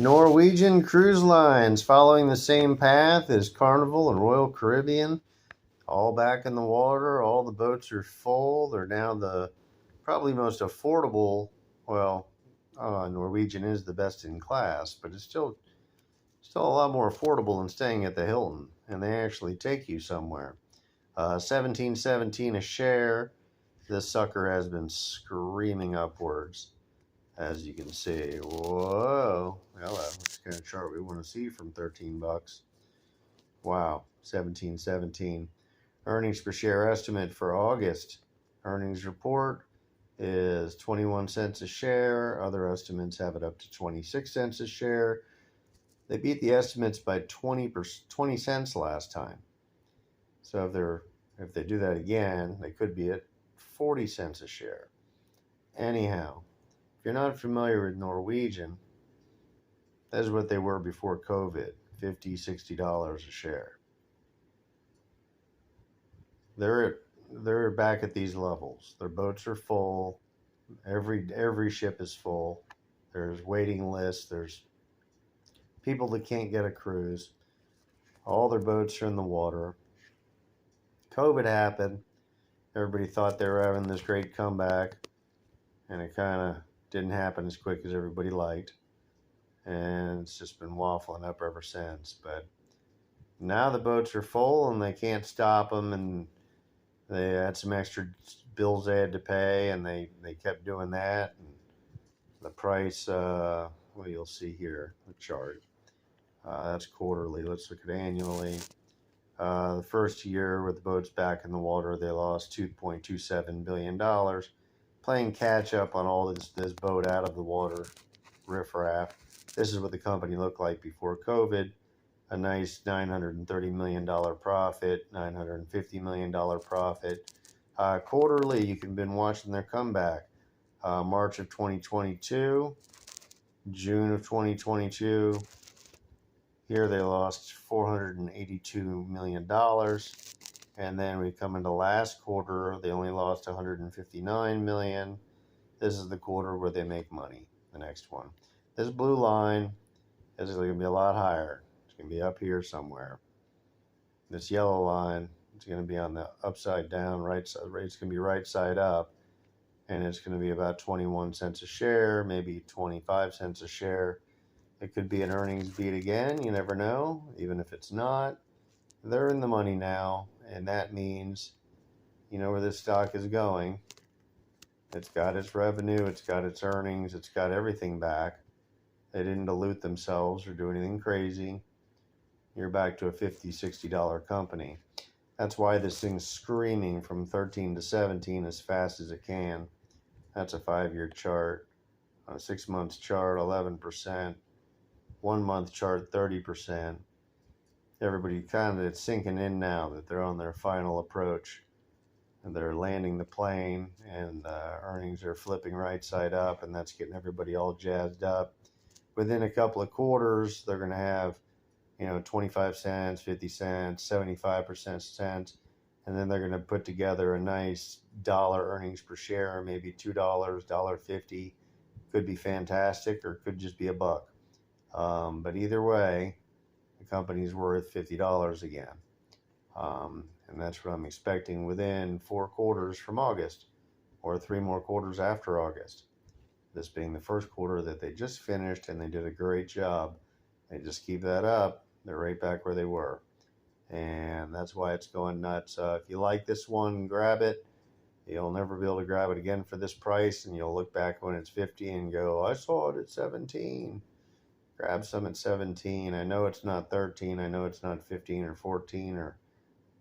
Norwegian Cruise Lines following the same path as Carnival and Royal Caribbean. All back in the water. All the boats are full. They're now the probably most affordable. Well, Norwegian is the best in class, but it's still a lot more affordable than staying at the Hilton, and they actually take you somewhere. 17.17 a share. This sucker has been screaming upwards, as you can see. Whoa! Hello. What kind of chart we want to see from 13 bucks? Wow. 17.17. Earnings per share estimate for August. Earnings report is 21 cents a share. Other estimates have it up to 26 cents a share. They beat the estimates by 20 cents last time. So if they do that again, they could be at 40 cents a share. Anyhow, if you're not familiar with Norwegian, that's what they were before COVID, $50, $60 a share. They're back at these levels. Their boats are full. Every ship is full. There's waiting lists. There's people that can't get a cruise. All their boats are in the water. COVID happened. Everybody thought they were having this great comeback, and it kind of didn't happen as quick as everybody liked. And it's just been waffling up ever since. But now the boats are full, and they can't stop them, and they had some extra bills they had to pay, and they kept doing that. And the price, well, you'll see here, the chart. That's quarterly. Let's look at annually. The first year with the boats back in the water, they lost $2.27 billion, playing catch up on all this boat out of the water riffraff. This is what the company looked like before COVID. A nice $930 million profit, $950 million profit. Quarterly, you can been watching their comeback. March of 2022, June of 2022. Here they lost $482 million. And then we come into last quarter, they only lost $159 million. This is the quarter where they make money, the next one. This blue line is going to be a lot higher. It's going to be up here somewhere. This yellow line is going to be on the upside down, right side. It's going to be right side up. And it's going to be about 21 cents a share, maybe 25 cents a share. It could be an earnings beat again. You never know. Even if it's not, they're in the money now. And that means, you know where this stock is going. It's got its revenue. It's got its earnings. It's got everything back. They didn't dilute themselves or do anything crazy. You're back to a $50, $60 company. That's why this thing's screaming from 13 to 17 as fast as it can. That's a 5-year chart. On a 6 months chart, 11%. 1 month chart, 30%. Everybody it's sinking in now that they're on their final approach. And they're landing the plane, and earnings are flipping right side up, and that's getting everybody all jazzed up. Within a couple of quarters, they're going to have, 25 cents, 50 cents, 75% cents, and then they're going to put together a nice dollar earnings per share, maybe $2, $1.50. Could be fantastic, or it could just be a buck. But either way, the company's worth $50 again. And that's what I'm expecting within 4 quarters from August, or 3 more quarters after August. This being the first quarter that they just finished, and they did a great job. They just keep that up, they're right back where they were. And that's why it's going nuts. If you like this one, grab it. You'll never be able to grab it again for this price, and you'll look back when it's 50 and go, I saw it at 17. Grab some at 17. I know it's not 13. I know it's not 15 or 14 or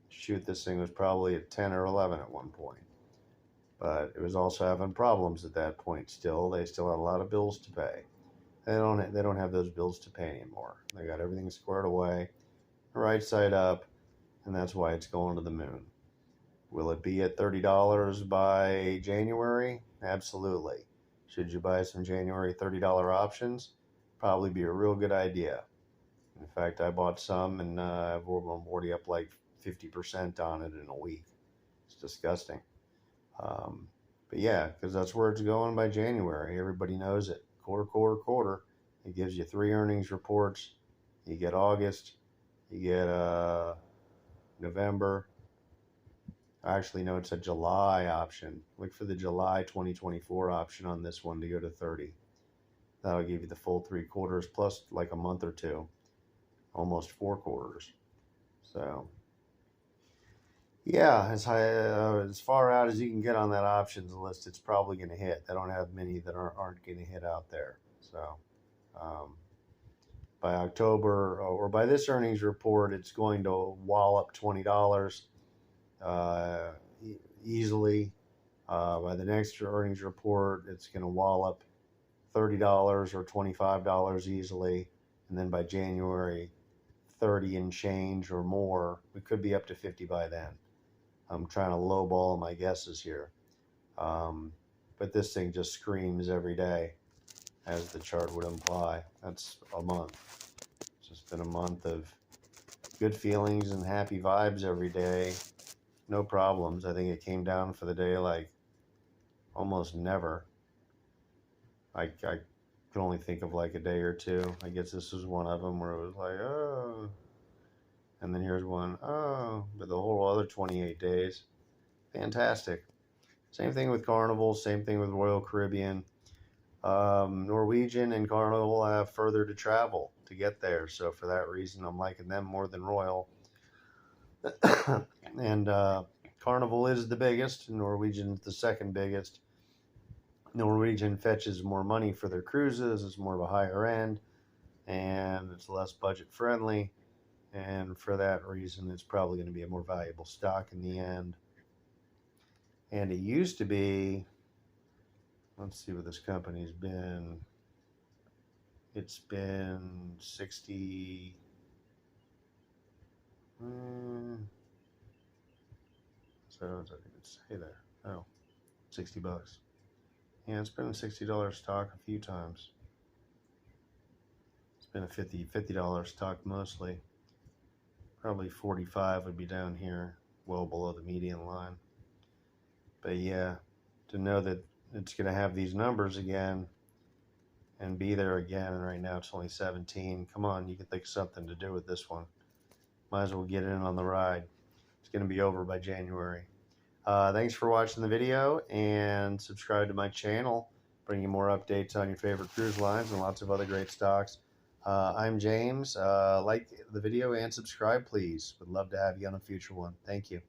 shoot, this thing was probably at 10 or 11 at one point. But it was also having problems at that point still. They still had a lot of bills to pay. They don't have those bills to pay anymore. They got everything squared away, right side up, and that's why it's going to the moon. Will it be at $30 by January? Absolutely. Should you buy some January $30 options? Probably be a real good idea. In fact, I bought some, and I'm already up like 50% on it in a week. It's disgusting. But yeah, because that's where it's going by January. Everybody knows it. Quarter. It gives you 3 earnings reports. You get August, you get November. Actually, no, it's a July option. Look for the July 2024 option on this one to go to 30. That'll give you the full 3 quarters plus like a month or two, almost 4 quarters. So, yeah, as far out as you can get on that options list, it's probably going to hit. They don't have many that aren't going to hit out there. So, by October or by this earnings report, it's going to wallop $20 easily. By the next earnings report, it's going to wallop $30 or $25 easily. And then by January, 30 and change or more. We could be up to 50 by then. I'm trying to lowball my guesses here. But this thing just screams every day, as the chart would imply. That's a month. It's just been a month of good feelings and happy vibes every day. No problems. I think it came down for the day like almost never. I could only think of like a day or two. I guess this was one of them where it was like, oh. And then here's one, oh, but the whole other 28 days. Fantastic. Same thing with Carnival, same thing with Royal Caribbean. Norwegian and Carnival have further to travel to get there. So for that reason, I'm liking them more than Royal. And Carnival is the biggest. Norwegian's the second biggest. Norwegian fetches more money for their cruises. It's more of a higher end. And it's less budget friendly. And for that reason, it's probably going to be a more valuable stock in the end. And it used to be, let's see what this company's been. It's been 60. So I didn't say there. Oh, $60. Yeah, it's been a $60 stock a few times. It's been a $50 stock mostly. Probably 45 would be down here, well below the median line. But yeah, to know that it's going to have these numbers again and be there again, and right now it's only 17. Come on, you can think of something to do with this one. Might as well get in on the ride. It's going to be over by January. Thanks for watching the video, and subscribe to my channel. Bring you more updates on your favorite cruise lines and lots of other great stocks. I'm James. Like the video and subscribe, please. Would love to have you on a future one. Thank you.